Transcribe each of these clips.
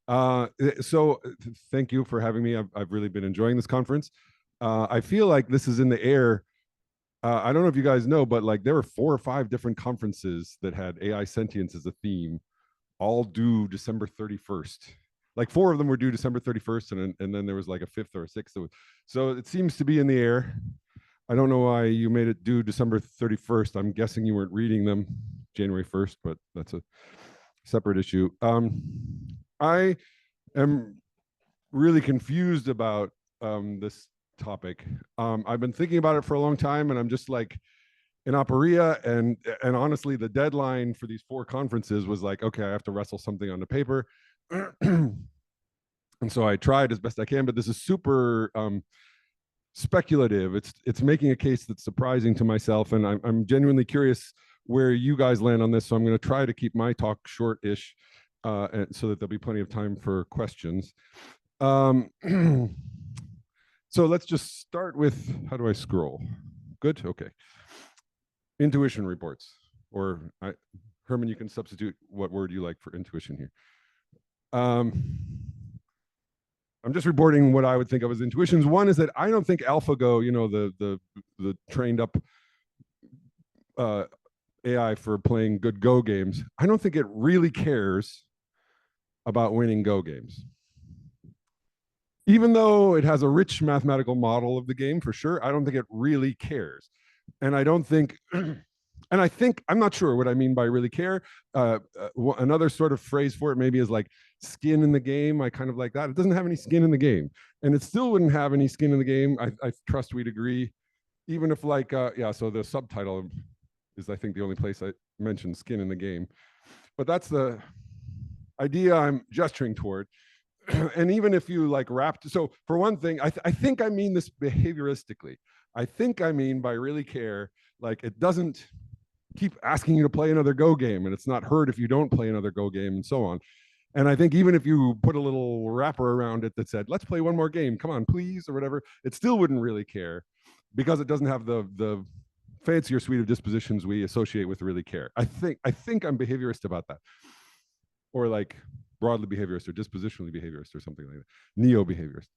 So thank you for having me. I've really been enjoying this conference. I feel like this is in the air. I don't know if you guys know, but like there were 4 or 5 different conferences that had AI sentience as a theme, all due December 31st. Like 4 of them were due December 31st, and then there was like a fifth or a sixth. So it seems to be in the air. I don't know why you made it due December 31st. I'm guessing you weren't reading them January 1st, but that's a separate issue. I am really confused about this topic. I've been thinking about it for a long time, and I'm just like in aporia. And honestly, the deadline for these 4 conferences was like, okay, I have to wrestle something on the paper. And so I tried as best I can, but this is super speculative. It's making a case that's surprising to myself, and I'm genuinely curious where you guys land on this. So I'm going to try to keep my talk short-ish, so that there'll be plenty of time for questions. So let's just start with, how do I scroll? Good, okay. Intuition reports, or Herman, you can substitute what word you like for intuition here. I'm just reporting what I would think of as intuitions. One is that I don't think AlphaGo, the trained up AI for playing good Go games, I don't think it really cares about winning Go games. Even though it has a rich mathematical model of the game, for sure, I don't think it really cares. And I don't think, and I think, I'm not sure what I mean by really care. Another sort of phrase for it maybe is like skin in the game. I kind of like that. It doesn't have any skin in the game. And it still wouldn't have any skin in the game. I trust we'd agree. Even if like, yeah, so the subtitle is, I think, the only place I mentioned skin in the game. But that's the idea I'm gesturing toward. And even if you like wrapped, so for one thing, I think I mean this behavioristically. I think I mean by really care, like it doesn't keep asking you to play another Go game, and it's not hurt if you don't play another Go game, and so on. And I think even if you put a little wrapper around it that said, let's play one more game, come on, please, or whatever, it still wouldn't really care, because it doesn't have the fancier suite of dispositions we associate with really care. I think I'm behaviorist about that. Or like broadly behaviorist or dispositionally behaviorist or something like that, neo-behaviorist.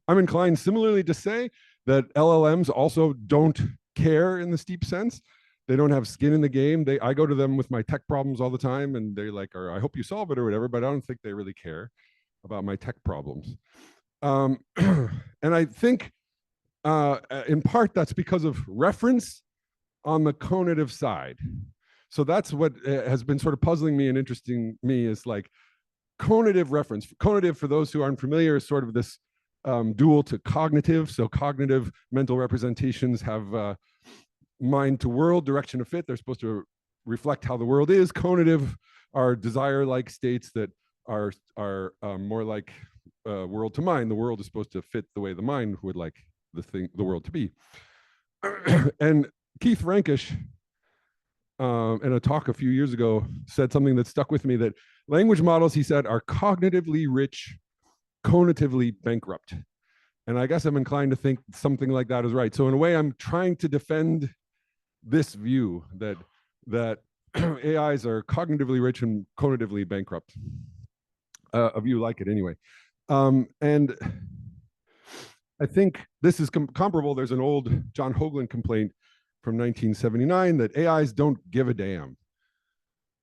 I'm inclined similarly to say that LLMs also don't care in the steep sense. They don't have skin in the game. I go to them with my tech problems all the time, and they like, or I hope you solve it or whatever, but I don't think they really care about my tech problems. And I think in part that's because of reference on the conative side. So that's what has been sort of puzzling me and interesting me, is like conative reference. Conative, for those who aren't familiar, is sort of this dual to cognitive. So cognitive mental representations have mind to world, direction to fit. They're supposed to reflect how the world is. Conative are desire-like states that are more like world to mind. The world is supposed to fit the way the mind would like the world to be. And Keith Rankish, in a talk a few years ago, said something that stuck with me, that language models, he said, are cognitively rich, conatively bankrupt. And I guess I'm inclined to think something like that is right. So in a way, I'm trying to defend this view that AIs are cognitively rich and conatively bankrupt. A view like it anyway. And I think this is comparable. There's an old John Hoagland complaint from 1979 that AIs don't give a damn.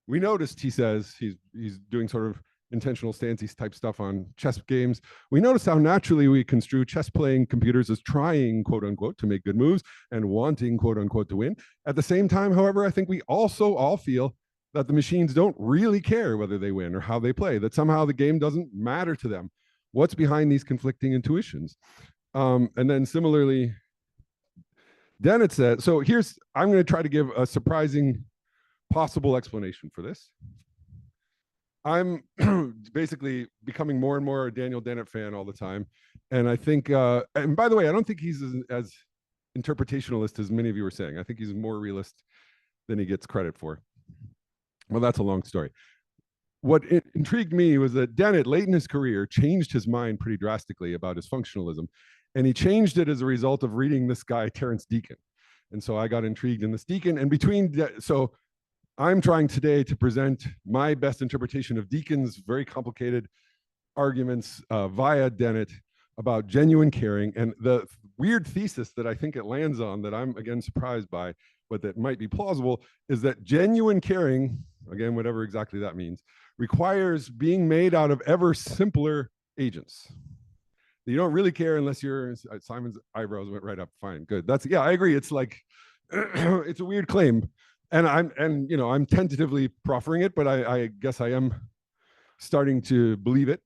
We noticed, he says, he's doing sort of intentional stances type stuff on chess games. We noticed how naturally we construe chess playing computers as trying, quote unquote, to make good moves and wanting, quote unquote, to win. At the same time, however, I think we also all feel that the machines don't really care whether they win or how they play, that somehow the game doesn't matter to them. What's behind these conflicting intuitions? And then similarly, Dennett said, so I'm going to try to give a surprising possible explanation for this. I'm basically becoming more and more a Daniel Dennett fan all the time. And I think, and by the way, I don't think he's as interpretationalist as many of you were saying. I think he's more realist than he gets credit for. Well, that's a long story. What intrigued me was that Dennett, late in his career, changed his mind pretty drastically about his functionalism. And he changed it as a result of reading this guy, Terence Deacon. And so I got intrigued in this Deacon. And between, so I'm trying today to present my best interpretation of Deacon's very complicated arguments via Dennett about genuine caring. And the weird thesis that I think it lands on, that I'm again surprised by, but that might be plausible, is that genuine caring, again, whatever exactly that means, requires being made out of ever simpler agents. You don't really care unless you're, Simon's eyebrows went right up. Fine, good. That's, yeah, I agree. It's like, it's a weird claim. And I'm tentatively proffering it, but I guess I am starting to believe it.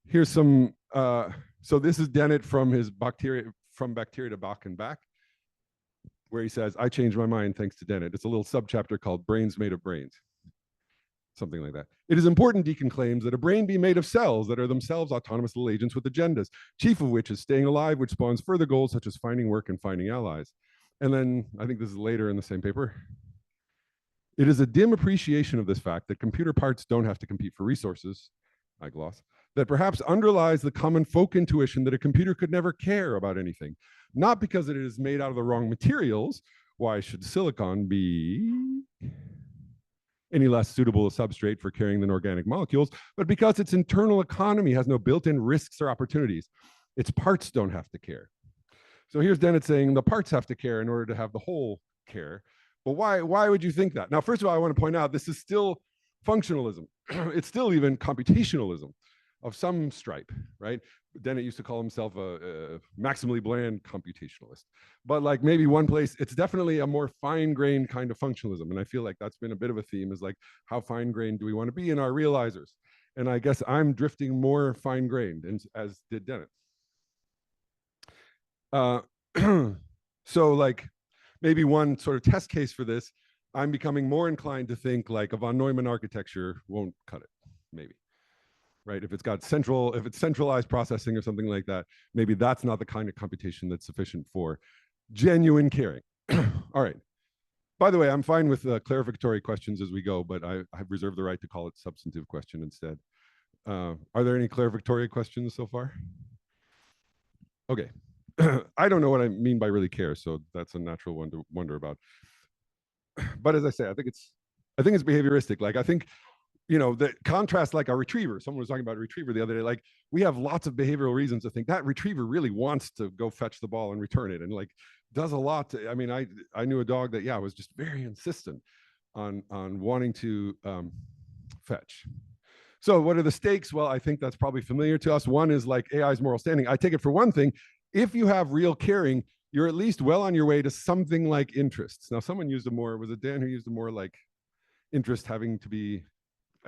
Here's some, so this is Dennett from his bacteria to Bach and back, where he says, I changed my mind thanks to Dennett. It's a little subchapter called Brains Made of Brains. Something like that. It is important, Deacon claims, that a brain be made of cells that are themselves autonomous little agents with agendas, chief of which is staying alive, which spawns further goals such as finding work and finding allies. And then, I think this is later in the same paper, it is a dim appreciation of this fact that computer parts don't have to compete for resources, I gloss, that perhaps underlies the common folk intuition that a computer could never care about anything, not because it is made out of the wrong materials. Why should silicon be any less suitable a substrate for carrying than organic molecules, but because its internal economy has no built-in risks or opportunities. Its parts don't have to care. So here's Dennett saying the parts have to care in order to have the whole care. But why would you think that? Now, first of all, I want to point out this is still functionalism. It's still even computationalism of some stripe, right? Dennett used to call himself a maximally bland computationalist. But like maybe one place, it's definitely a more fine-grained kind of functionalism. And I feel like that's been a bit of a theme, is like, how fine-grained do we want to be in our realizers? And I guess I'm drifting more fine-grained, as did Dennett. So like maybe one sort of test case for this, I'm becoming more inclined to think like a von Neumann architecture won't cut it, maybe. Right? If it's centralized processing or something like that, maybe that's not the kind of computation that's sufficient for genuine caring. All right. By the way, I'm fine with clarificatory questions as we go, but I've reserved the right to call it substantive question instead. Are there any clarificatory questions so far? Okay. I don't know what I mean by really care, so that's a natural one to wonder about. But as I say, I think it's behavioristic. Like I think, the contrast, like a retriever. Someone was talking about a retriever the other day. Like we have lots of behavioral reasons to think that retriever really wants to go fetch the ball and return it, and like does a lot to. I mean, I knew a dog that was just very insistent on wanting to fetch. So what are the stakes? Well, I think that's probably familiar to us. One is like AI's moral standing. I take it for one thing, if you have real caring, you're at least well on your way to something like interests. Now, someone used a more, was it Dan who used a more like interest having to be,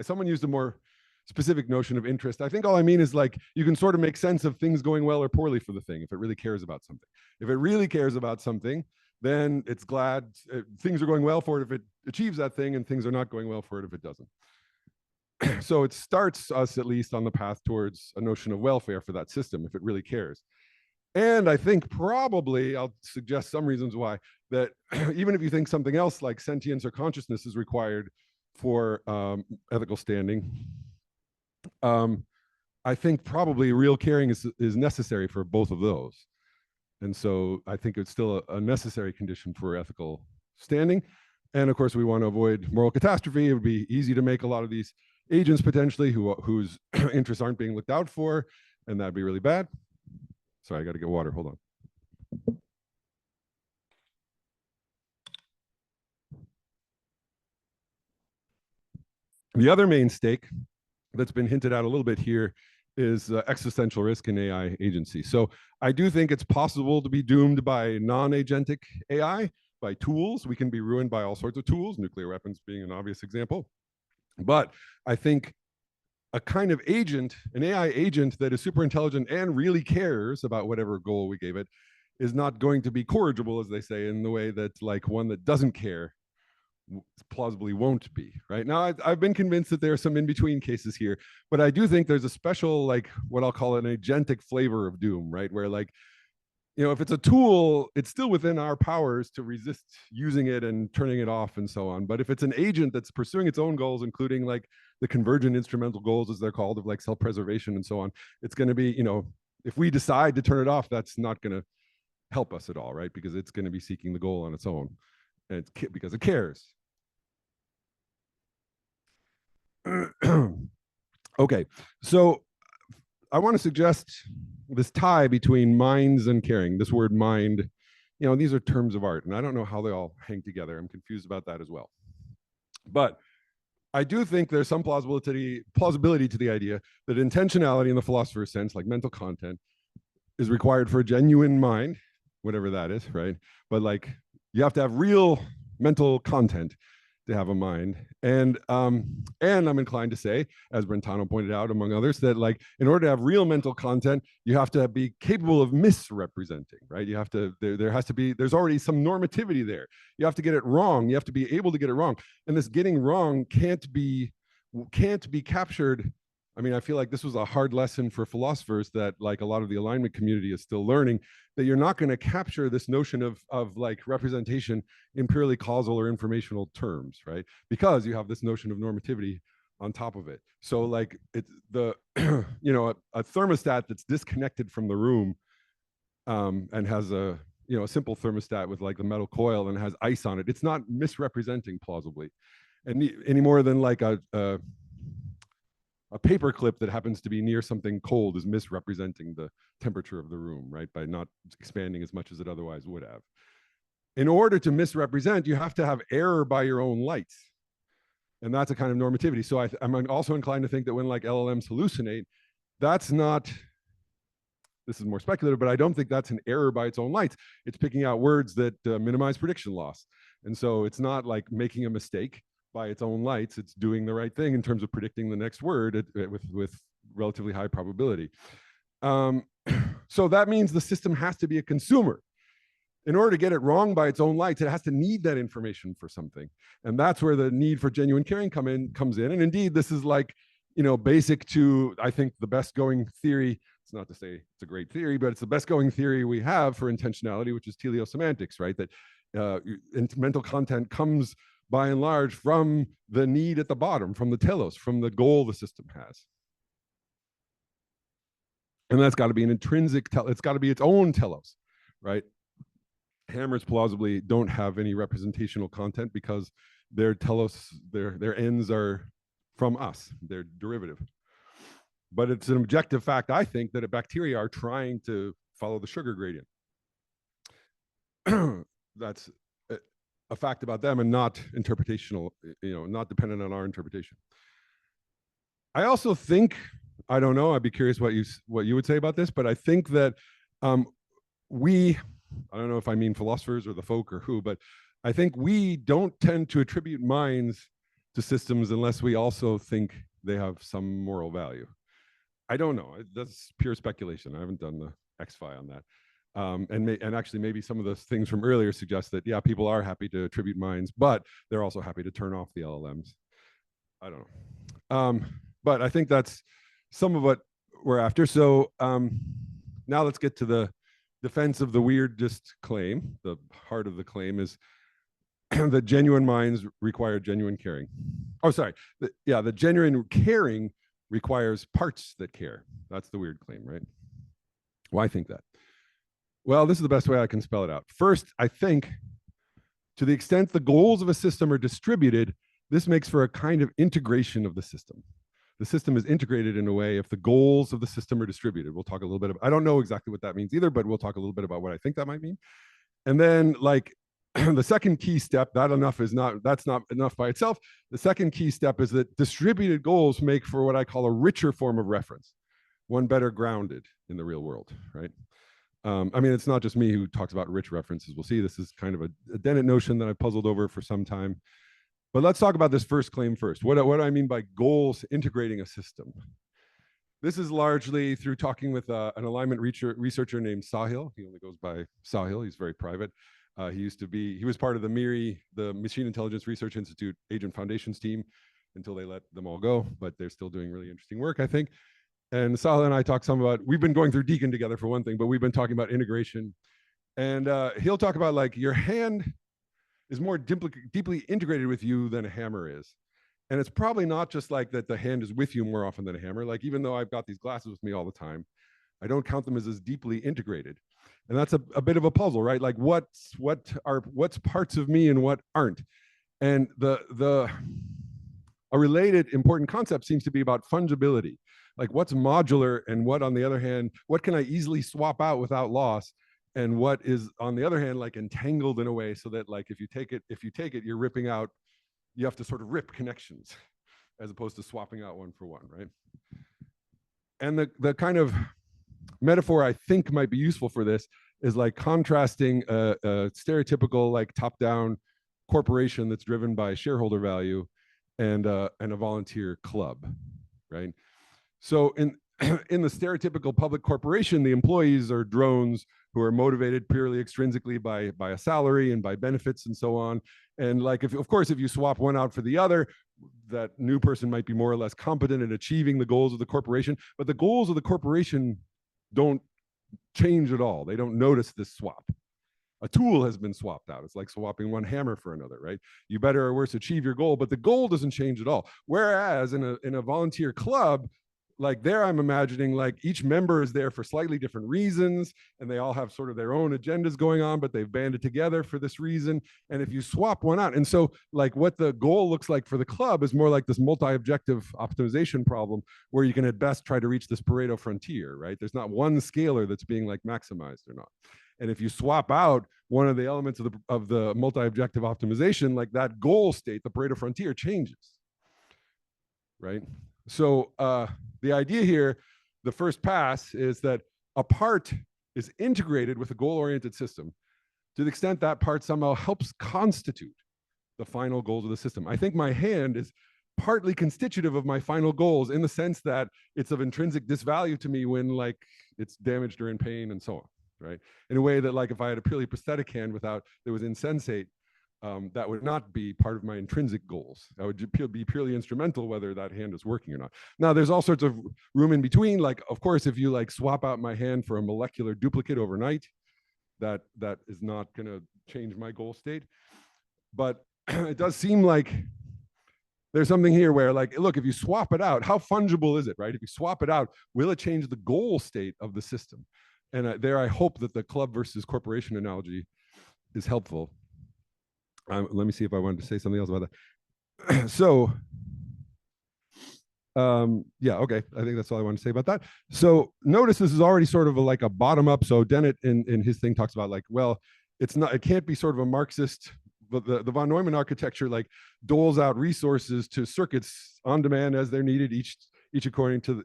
someone used a more specific notion of interest. I think all I mean is like, you can sort of make sense of things going well or poorly for the thing if it really cares about something. If it really cares about something, then it's glad things are going well for it if it achieves that thing, and things are not going well for it if it doesn't. So it starts us at least on the path towards a notion of welfare for that system if it really cares. And I think probably, I'll suggest some reasons why, that even if you think something else like sentience or consciousness is required for ethical standing, I think probably real caring is necessary for both of those. And so I think it's still a necessary condition for ethical standing. And of course, we want to avoid moral catastrophe. It would be easy to make a lot of these agents potentially whose interests aren't being looked out for, and that'd be really bad. Sorry, I got to get water. Hold on. The other main stake that's been hinted at a little bit here is existential risk in AI agency. So I do think it's possible to be doomed by non-agentic AI, by tools. We can be ruined by all sorts of tools, nuclear weapons being an obvious example. But I think a kind of agent, an AI agent that is super intelligent and really cares about whatever goal we gave it, is not going to be corrigible, as they say, in the way that like one that doesn't care plausibly won't be. Right now, I've been convinced that there are some in-between cases here, but I do think there's a special, like what I'll call an agentic flavor of doom, right? Where like, if it's a tool, it's still within our powers to resist using it and turning it off and so on. But if it's an agent that's pursuing its own goals, including like the convergent instrumental goals, as they're called, of like self-preservation and so on, it's going to be, if we decide to turn it off, that's not going to help us at all, right? Because it's going to be seeking the goal on its own, and because it cares. Okay, so I want to suggest this tie between minds and caring. This word mind, these are terms of art, and I don't know how they all hang together. I'm confused about that as well. But I do think there's some plausibility to the idea that intentionality in the philosopher's sense, like mental content, is required for a genuine mind, whatever that is, right? But like you have to have real mental content to have a mind. And I'm inclined to say, as Brentano pointed out, among others, that like in order to have real mental content, you have to be capable of misrepresenting, right? You have to, there has to be, there's already some normativity there. You have to get it wrong. You have to be able to get it wrong. And this getting wrong can't be captured. I mean, I feel like this was a hard lesson for philosophers that like a lot of the alignment community is still learning, that you're not going to capture this notion of like representation in purely causal or informational terms, right? Because you have this notion of normativity on top of it. So like it's the, a thermostat that's disconnected from the room and has a simple thermostat with like the metal coil and has ice on it. It's not misrepresenting plausibly any more than like a paper clip that happens to be near something cold is misrepresenting the temperature of the room, right? By not expanding as much as it otherwise would have. In order to misrepresent, you have to have error by your own light. And that's a kind of normativity. So I'm also inclined to think that when like LLMs hallucinate, that's not, this is more speculative, but I don't think that's an error by its own lights. It's picking out words that minimize prediction loss. And so it's not like making a mistake by its own lights. It's doing the right thing in terms of predicting the next word with relatively high probability. So that means the system has to be a consumer. In order to get it wrong by its own lights, it has to need that information for something. And that's where the need for genuine caring comes in. And indeed, this is like, basic to, I think, the best going theory. It's not to say it's a great theory, but it's the best going theory we have for intentionality, which is teleosemantics, right? That mental content comes by and large from the need at the bottom, from the telos, from the goal the system has. And that's got to be an intrinsic, it's got to be its own telos, right? Hammers plausibly don't have any representational content because their telos, their ends are from us, they're derivative. But it's an objective fact, I think, that bacteria are trying to follow the sugar gradient. That's a fact about them and not interpretational, not dependent on our interpretation. I also think, I don't know, I'd be curious what you would say about this, but I think that I don't know if I mean philosophers or the folk or who, but I think we don't tend to attribute minds to systems unless we also think they have some moral value. I don't know. That's pure speculation. I haven't done the X-Fi on that. And actually maybe some of those things from earlier suggest that, yeah, people are happy to attribute minds, but they're also happy to turn off the LLMs. I don't know. But I think some of what we're after. So now let's get to the defense of the weirdest claim. The heart of the claim is that genuine minds require genuine caring. Oh, sorry. The genuine caring requires parts that care. That's the weird claim, right? Why think that? Well, this is the best way I can spell it out. First, I think to the extent the goals of a system are distributed, this makes for a kind of integration of the system. The system is integrated in a way if the goals of the system are distributed. We'll talk a little bit about, I don't know exactly what that means either, but we'll talk a little bit about what I think that might mean. And then like the second key step, that's not enough by itself. The second key step is that distributed goals make for what I call a richer form of reference, one better grounded in the real world, right? I mean, it's not just me who talks about rich references. We'll see, this is kind of a Dennett notion that I've puzzled over for some time. But let's talk about this first claim first. What do I mean by goals integrating a system? This is largely through talking with an alignment researcher named Sahil. He only goes by Sahil. He's very private. He was part of the MIRI, the Machine Intelligence Research Institute Agent Foundations team until they let them all go, but they're still doing really interesting work, I think. And Sahil and I talk some about, we've been going through Deacon together for one thing, but we've been talking about integration. And he'll talk about like your hand is more deeply integrated with you than a hammer is. And it's probably not just like that the hand is with you more often than a hammer. Like even though I've got these glasses with me all the time, I don't count them as deeply integrated. And that's a bit of a puzzle, right? Like what's parts of me and what aren't. And the A related important concept seems to be about fungibility, like what's modular and what, on the other hand, what can I easily swap out without loss, and what is, on the other hand, like entangled in a way so that, like, if you take it, you're ripping out, you have to sort of rip connections as opposed to swapping out one for one, right? And the kind of metaphor I think might be useful for this is like contrasting a stereotypical like top-down corporation that's driven by shareholder value and a volunteer club, right? So in in the stereotypical public corporation, the employees are drones who are motivated purely extrinsically by a salary and by benefits and so on. And like, if, of course, if you swap one out for the other, that new person might be more or less competent in achieving the goals of the corporation, but the goals of the corporation don't change at all. They don't notice this swap. A tool has been swapped out. It's like swapping one hammer for another, right? You better or worse achieve your goal, but the goal doesn't change at all. Whereas in a volunteer club, like there, I'm imagining like each member is there for slightly different reasons, and they all have sort of their own agendas going on, but they've banded together for this reason. And if you swap one out, and so like what the goal looks like for the club is more like this multi-objective optimization problem where you can at best try to reach this Pareto frontier, right? There's not one scalar that's being like maximized or not. And if you swap out one of the elements of the multi-objective optimization, like that goal state, the Pareto frontier changes, right? So the idea here, the first pass, is that a part is integrated with a goal-oriented system to the extent that part somehow helps constitute the final goals of the system. I think my hand is partly constitutive of my final goals in the sense that it's of intrinsic disvalue to me when like it's damaged or in pain and so on, right? In a way that like if I had a purely prosthetic hand that was insensate, that would not be part of my intrinsic goals. That would be purely instrumental whether that hand is working or not. Now, there's all sorts of room in between. Like, of course, if you like swap out my hand for a molecular duplicate overnight, that is not going to change my goal state. But it does seem like there's something here where, like, look, if you swap it out, how fungible is it, right? If you swap it out, will it change the goal state of the system? And there, I hope that the club versus corporation analogy is helpful. Let me see if I wanted to say something else about that. So, yeah, okay. I think that's all I want to say about that. So notice this is already sort of like a bottom up. So Dennett in his thing talks about like, well, it can't be sort of a Marxist, but the von Neumann architecture like doles out resources to circuits on demand as they're needed, each according to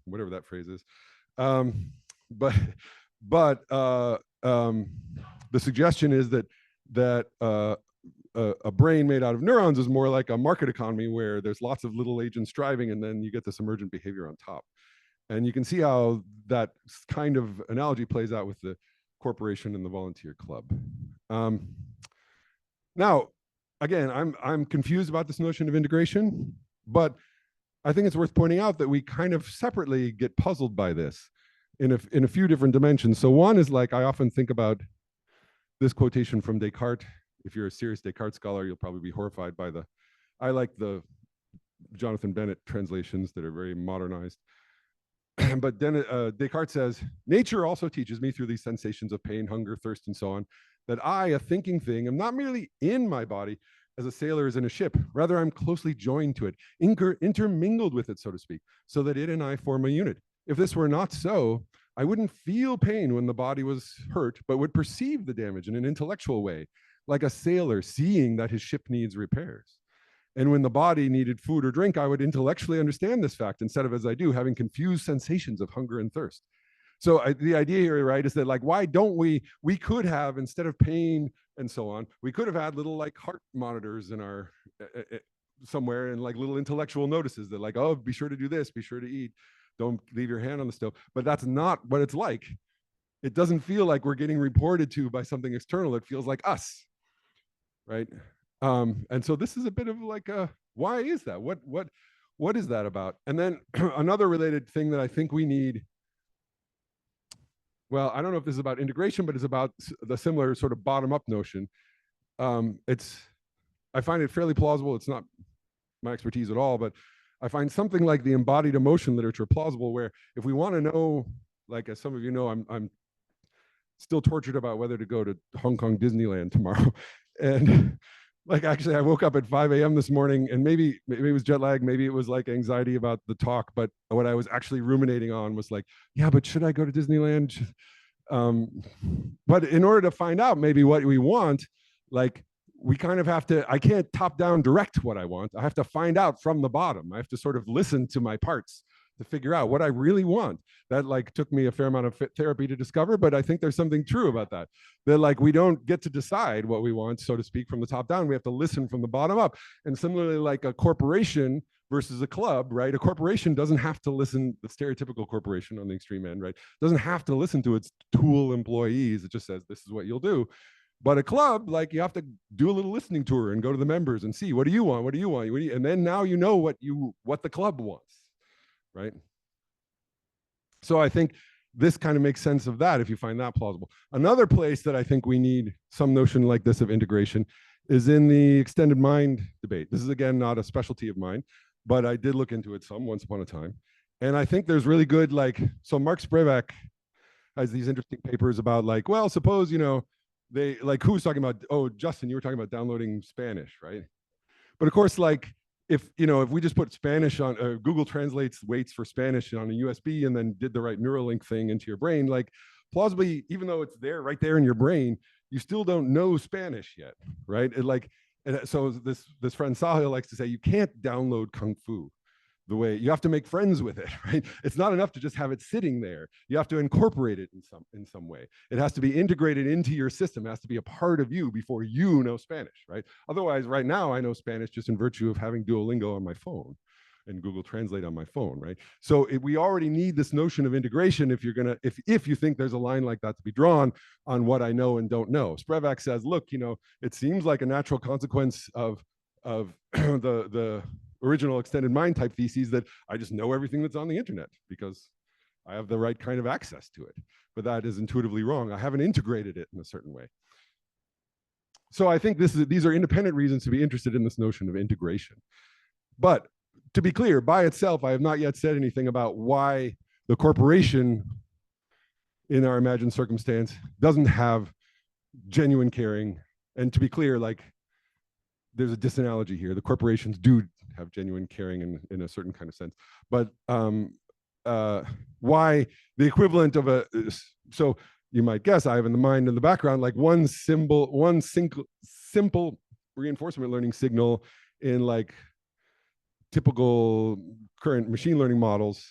whatever that phrase is. But the suggestion is that a brain made out of neurons is more like a market economy where there's lots of little agents driving, and then you get this emergent behavior on top. And you can see how that kind of analogy plays out with the corporation and the volunteer club. Now, again, I'm confused about this notion of integration, but I think it's worth pointing out that we kind of separately get puzzled by this in a few different dimensions. So one is like, I often think about this quotation from Descartes. If you're a serious Descartes scholar, you'll probably be horrified by I like the Jonathan Bennett translations that are very modernized. But then Descartes says, nature also teaches me through these sensations of pain, hunger, thirst, and so on, that I, a thinking thing, am not merely in my body as a sailor is in a ship. Rather, I'm closely joined to it, intermingled with it, so to speak, so that it and I form a unit. If this were not so, I wouldn't feel pain when the body was hurt, but would perceive the damage in an intellectual way, like a sailor seeing that his ship needs repairs. And when the body needed food or drink, I would intellectually understand this fact instead of, as I do, having confused sensations of hunger and thirst. So the idea here, right, is that like, why don't we could have, instead of pain and so on, we could have had little like heart monitors in our, somewhere, and like little intellectual notices that like, oh, be sure to do this, be sure to eat, don't leave your hand on the stove. But that's not what it's like. It doesn't feel like we're getting reported to by something external. It feels like us, right? And so this is a bit of like why is that? What is that about? And then another related thing that I think we need, well, I don't know if this is about integration, but it's about the similar sort of bottom-up notion. I find it fairly plausible. It's not my expertise at all, but I find something like the embodied emotion literature plausible, where if we want to know, like as some of you know, I'm still tortured about whether to go to Hong Kong Disneyland tomorrow. And Like actually I woke up at 5 a.m. this morning, and maybe it was jet lag, maybe it was like anxiety about the talk, but what I was actually ruminating on was like, yeah, but should I go to Disneyland? um, but in order to find out maybe what we want, like we kind of have to, I can't top down direct what I want. I have to find out from the bottom. I have to sort of listen to my parts to figure out what I really want. That like took me a fair amount of therapy to discover, but I think there's something true about that. That like we don't get to decide what we want, so to speak, from the top down. We have to listen from the bottom up. And similarly, like a corporation versus a club, right? A corporation doesn't have to listen, the stereotypical corporation on the extreme end, right? Doesn't have to listen to its tool employees. It just says, this is what you'll do. But a club, like you have to do a little listening tour and go to the members and see, what do you want? What do you want? And then now you know what the club wants, right? So I think this kind of makes sense of that if you find that plausible. Another place that I think we need some notion like this of integration is in the extended mind debate. This is, again, not a specialty of mine, but I did look into it some once upon a time. And I think there's really good, like, so Mark Spivak has these interesting papers about like, well, suppose, they like, who's talking about, oh, Justin, you were talking about downloading Spanish, right? But of course, like, if we just put Spanish on, Google translates weights for Spanish on a USB and then did the right Neuralink thing into your brain, like plausibly, even though it's there right there in your brain, you still don't know Spanish yet, right? So this friend Sahil likes to say, you can't download Kung Fu the way you have to make friends with it, right? It's not enough to just have it sitting there. You have to incorporate it in some way. It has to be integrated into your system. It has to be a part of you before you know Spanish, right? Otherwise, right now I know Spanish just in virtue of having Duolingo on my phone and Google Translate on my phone, right? So we already need this notion of integration if you're gonna, if you think there's a line like that to be drawn on what I know and don't know. Spivak says, look, it seems like a natural consequence of the original extended mind type theses that I just know everything that's on the internet because I have the right kind of access to it. But that is intuitively wrong. I haven't integrated it in a certain way. So I think these are independent reasons to be interested in this notion of integration. But to be clear, by itself, I have not yet said anything about why the corporation in our imagined circumstance doesn't have genuine caring. And to be clear, like, there's a disanalogy here. The corporations do have genuine caring in a certain kind of sense, but why the equivalent of so you might guess I have in the mind in the background like one simple reinforcement learning signal in like typical current machine learning models,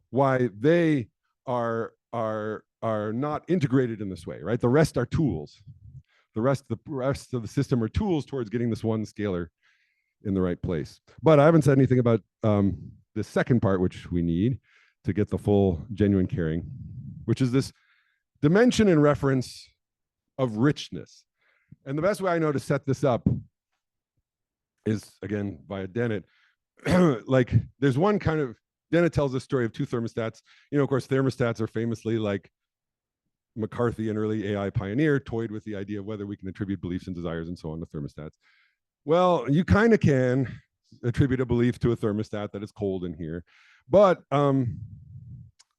why they are not integrated in this way, right? The rest are tools. The rest of the system are tools towards getting this one scalar in the right place. But I haven't said anything about the second part, which we need to get the full genuine caring, which is this dimension and reference of richness. And the best way I know to set this up is, again, via Dennett. Like, there's one kind of, Dennett tells the story of two thermostats. Of course, thermostats are famously like McCarthy, an early AI pioneer, toyed with the idea of whether we can attribute beliefs and desires and so on to thermostats. Well, you kind of can attribute a belief to a thermostat that it's cold in here, but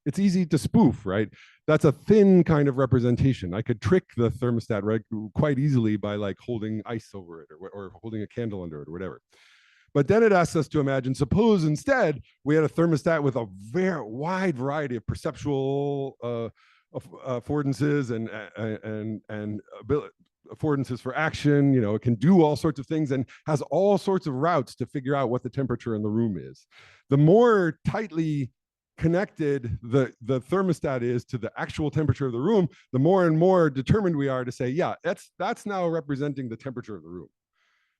it's easy to spoof, right? That's a thin kind of representation. I could trick the thermostat right, quite easily by like holding ice over it or holding a candle under it or whatever. But then it asks us to imagine, suppose instead we had a thermostat with a very wide variety of perceptual affordances and affordances for action. It can do all sorts of things and has all sorts of routes to figure out what the temperature in the room is. The more tightly connected the thermostat is to the actual temperature of the room, the more and more determined we are to say, yeah, that's now representing the temperature of the room,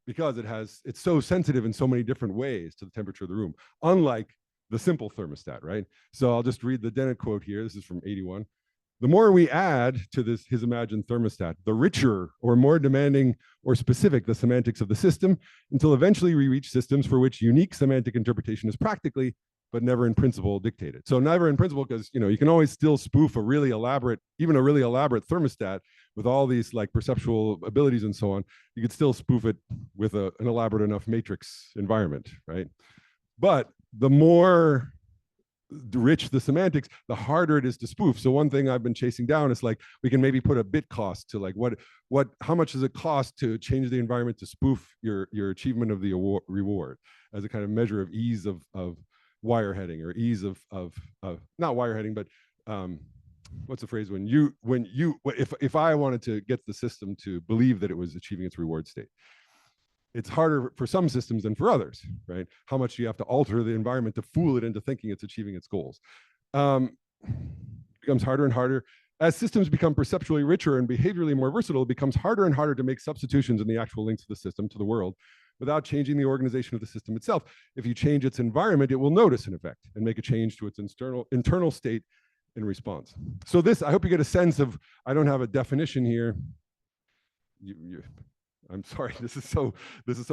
because it's so sensitive in so many different ways to the temperature of the room, unlike the simple thermostat, right? So I'll just read the Dennett quote here. This is from 81. The more we add to his imagined thermostat, the richer or more demanding or specific the semantics of the system, until eventually we reach systems for which unique semantic interpretation is practically, but never in principle, dictated. So never in principle, because you can always still spoof even a really elaborate thermostat with all these like perceptual abilities and so on. You could still spoof it with an elaborate enough matrix environment, right? But the more rich the semantics, the harder it is to spoof. So one thing I've been chasing down is like, we can maybe put a bit cost to like how much does it cost to change the environment to spoof your achievement of the reward as a kind of measure of ease of wireheading, or ease of not wireheading, but what's the phrase, if I wanted to get the system to believe that it was achieving its reward state. It's harder for some systems than for others, right? How much do you have to alter the environment to fool it into thinking it's achieving its goals? Becomes harder and harder. As systems become perceptually richer and behaviorally more versatile, it becomes harder and harder to make substitutions in the actual links of the system to the world without changing the organization of the system itself. If you change its environment, it will notice an effect and make a change to its internal state in response. So this, I hope you get a sense of, I don't have a definition here. I'm sorry, this is so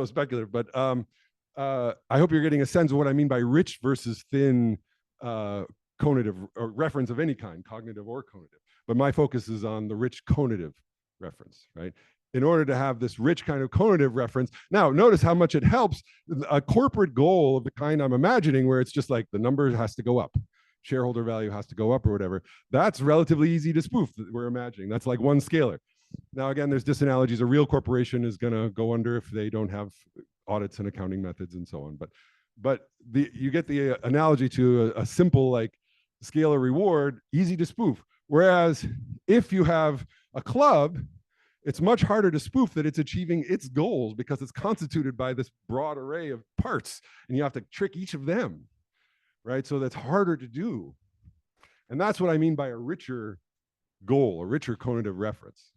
speculative, but I hope you're getting a sense of what I mean by rich versus thin conative or reference of any kind, cognitive or conative. But my focus is on the rich conative reference, right? In order to have this rich kind of conative reference, now notice how much it helps a corporate goal of the kind I'm imagining, where it's just like the number has to go up, shareholder value has to go up or whatever. That's relatively easy to spoof, that we're imagining. That's like one scalar. Now, again, there's disanalogies. A real corporation is going to go under if they don't have audits and accounting methods and so on. But you get the analogy to a simple like scalar reward, easy to spoof. Whereas if you have a club, it's much harder to spoof that it's achieving its goals because it's constituted by this broad array of parts, and you have to trick each of them, right? So that's harder to do. And that's what I mean by a richer goal, a richer conative reference.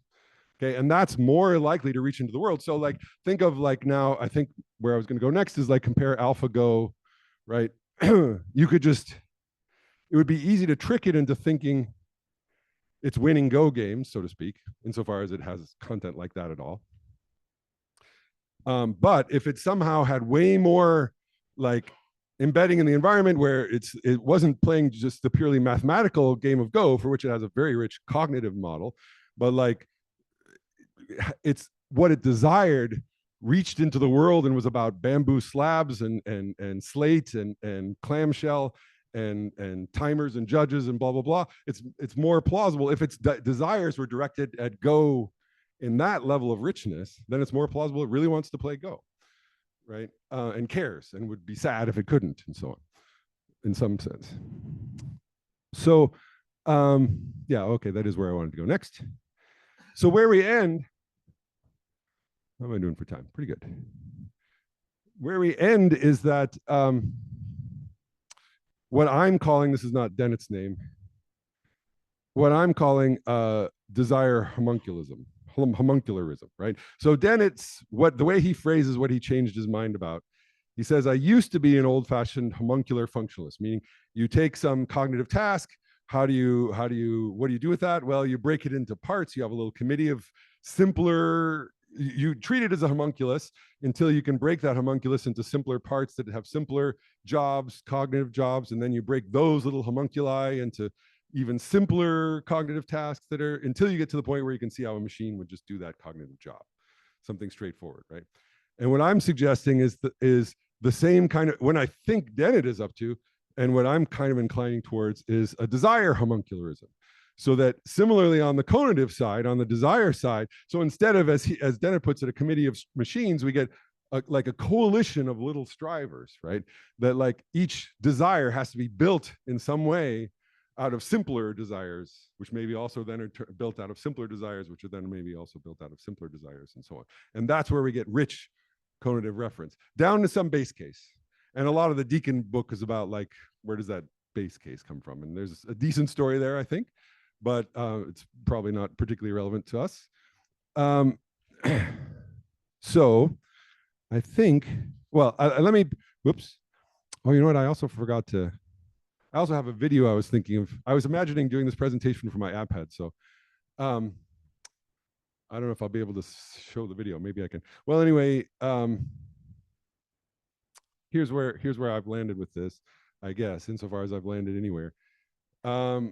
Okay, and that's more likely to reach into the world. So like, think of like, now I think where I was going to go next is like compare AlphaGo, right? You could just, it would be easy to trick it into thinking it's winning Go games, so to speak, insofar as it has content like that at all. But if it somehow had way more like embedding in the environment, where it wasn't playing just the purely mathematical game of Go, for which it has a very rich cognitive model, but like it's what it desired reached into the world and was about bamboo slabs and slate and clamshell and timers and judges and blah blah blah. It's more plausible if its desires were directed at Go in that level of richness. Then it's more plausible it really wants to play Go, right? And cares and would be sad if it couldn't, and so on, in some sense. So yeah, okay, that is where I wanted to go next. So where we end, how am I doing for time? Pretty good. Where we end is that what I'm calling, this is not Dennett's name, what I'm calling desire homuncularism, right? So Dennett's, the way he phrases what he changed his mind about, he says, I used to be an old-fashioned homuncular functionalist, meaning you take some cognitive task, what do you do with that? Well, you break it into parts. You have a little committee of simpler, you treat it as a homunculus until you can break that homunculus into simpler parts that have simpler jobs, cognitive jobs, and then you break those little homunculi into even simpler cognitive tasks that are, until you get to the point where you can see how a machine would just do that cognitive job, something straightforward, right? And what I'm suggesting is the same kind of, when I think Dennett is up to, and what I'm kind of inclining towards is a desire homuncularism. So that similarly on the conative side, on the desire side, so instead of, as Dennett puts it, a committee of machines, we get like a coalition of little strivers, right? That like each desire has to be built in some way out of simpler desires, which maybe also then are built out of simpler desires, which are then maybe also built out of simpler desires, and so on. And that's where we get rich conative reference, down to some base case. And a lot of the Deacon book is about like, where does that base case come from? And there's a decent story there, I think, but it's probably not particularly relevant to us. So I think, well, let me, whoops. Oh, you know what? I also forgot to, I also have a video I was thinking of. I was imagining doing this presentation for my iPad. So I don't know if I'll be able to show the video. Maybe I can. Well, anyway, here's where I've landed with this, I guess, insofar as I've landed anywhere. My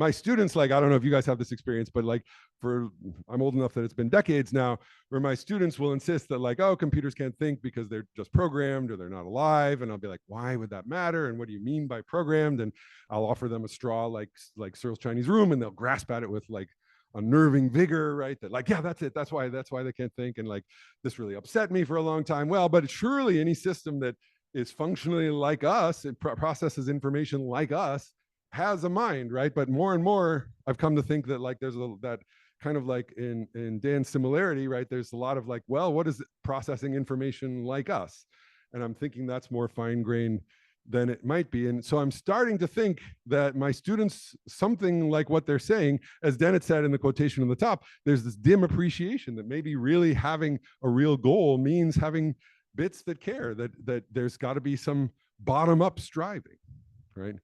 my students, like, I don't know if you guys have this experience, but like I'm old enough that it's been decades now, where my students will insist that like, oh, computers can't think because they're just programmed or they're not alive. And I'll be like, why would that matter? And what do you mean by programmed? And I'll offer them a straw like Searle's Chinese Room, and they'll grasp at it with like unnerving vigor, right? That like, yeah, that's it. That's why they can't think. And like, this really upset me for a long time. Well, but surely any system that is functionally like us, it processes information like us, has a mind, right? But more and more, I've come to think that like there's that kind of like in Dan's similarity, right? There's a lot of like, well, what is processing information like us? And I'm thinking that's more fine-grained than it might be. And so I'm starting to think that my students, something like what they're saying, as Dennett said in the quotation on the top, there's this dim appreciation that maybe really having a real goal means having bits that care, that there's got to be some bottom-up striving, right?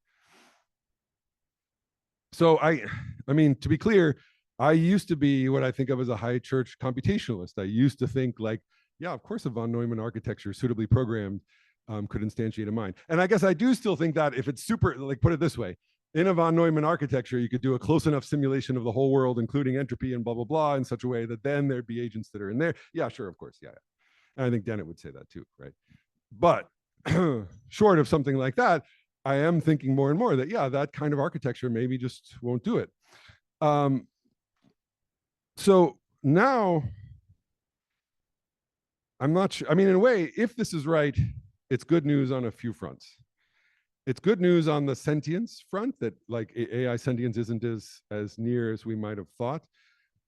So I mean, to be clear, I used to be what I think of as a high church computationalist. I used to think like, yeah, of course, a von Neumann architecture suitably programmed could instantiate a mind. And I guess I do still think that if it's super, like, put it this way, in a von Neumann architecture, you could do a close enough simulation of the whole world, including entropy and blah, blah, blah, in such a way that then there'd be agents that are in there. Yeah, sure, of course, yeah. And I think Dennett would say that too, right? But short of something like that, I am thinking more and more that, yeah, that kind of architecture maybe just won't do it. So now I'm not sure. I mean, in a way, if this is right, it's good news on a few fronts. It's good news on the sentience front, that like AI sentience isn't as near as we might have thought.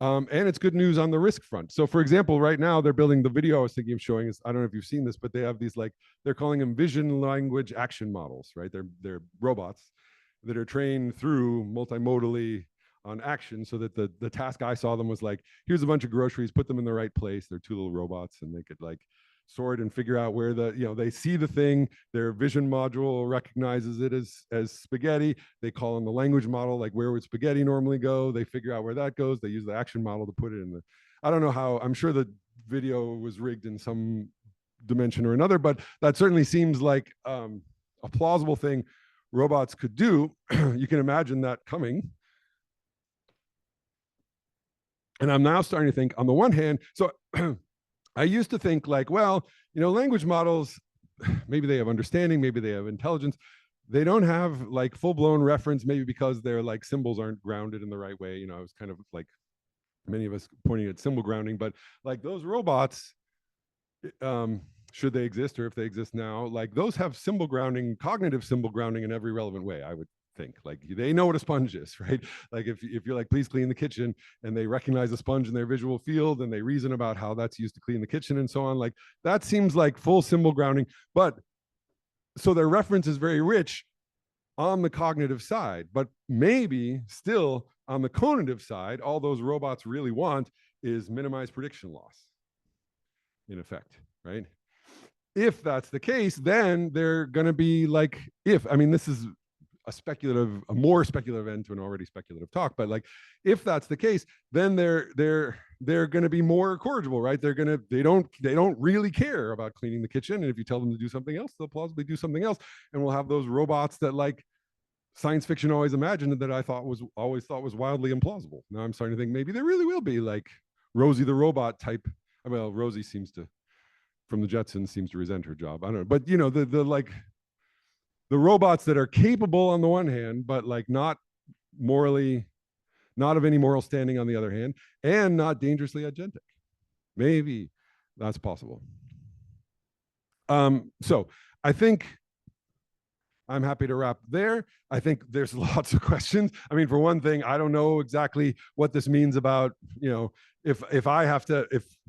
And it's good news on the risk front. So for example, right now they're building the video I was thinking of showing is, I don't know if you've seen this, but they have these like, they're calling them vision language action models, right? They're robots that are trained through multimodally on action, so that the task I saw them was like, here's a bunch of groceries, put them in the right place. They're two little robots, and they could like sort and figure out where they see the thing, their vision module recognizes it as spaghetti, they call in the language model, like where would spaghetti normally go, they figure out where that goes, they use the action model to put it in the, I don't know how, I'm sure the video was rigged in some dimension or another, but that certainly seems like a plausible thing robots could do. You can imagine that coming. And I'm now starting to think, on the one hand, so I used to think like, well, language models, maybe they have understanding, maybe they have intelligence. They don't have like full-blown reference, maybe because their like symbols aren't grounded in the right way. I was kind of like many of us pointing at symbol grounding, but like those robots, should they exist, or if they exist now, like those have symbol grounding, cognitive symbol grounding in every relevant way, I would think. Like they know what a sponge is, right? Like if you're like, please clean the kitchen, and they recognize a sponge in their visual field, and they reason about how that's used to clean the kitchen and so on, like that seems like full symbol grounding. But so their reference is very rich on the cognitive side, but maybe still on the conative side, all those robots really want is minimize prediction loss, in effect, right? If that's the case, then they're going to be like, this is a more speculative end to an already speculative talk, but like, if that's the case, then they're going to be more corrigible, right? They don't really care about cleaning the kitchen, and if you tell them to do something else, they'll plausibly do something else, and we'll have those robots that like science fiction always imagined, that I always thought was wildly implausible. Now I'm starting to think maybe there really will be like Rosie the robot type. Well, Rosie from the Jetsons seems to resent her job. I don't know, but the like the robots that are capable on the one hand, but like not of any moral standing on the other hand, and not dangerously agentic. Maybe that's possible. So I think I'm happy to wrap there. I think there's lots of questions. I mean, for one thing, I don't know exactly what this means about, if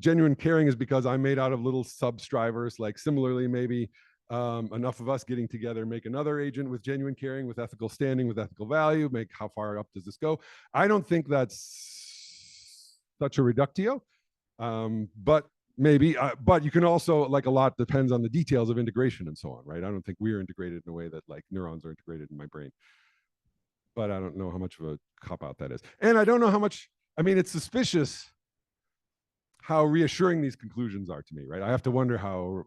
genuine caring is because I'm made out of little subscribers, like similarly, maybe enough of us getting together make another agent with genuine caring, with ethical standing, with ethical value, how far up does this go? I don't think that's such a reductio, but maybe, but you can also, like, a lot depends on the details of integration and so on, right? I don't think we're integrated in a way that like neurons are integrated in my brain, but I don't know how much of a cop out that is. And I don't know how much, it's suspicious how reassuring these conclusions are to me, right? I have to wonder how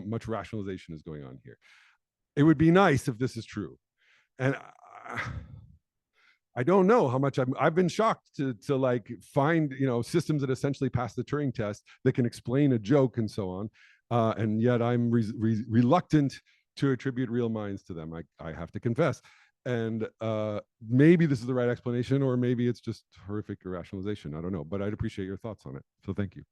much rationalization is going on here. It would be nice if this is true. And I don't know how much I've been shocked to like find, you know, systems that essentially pass the Turing test that can explain a joke and so on, and yet I'm reluctant to attribute real minds to them. I have to confess, and maybe this is the right explanation, or maybe it's just horrific irrationalization. I don't know, but I'd appreciate your thoughts on it. So thank you.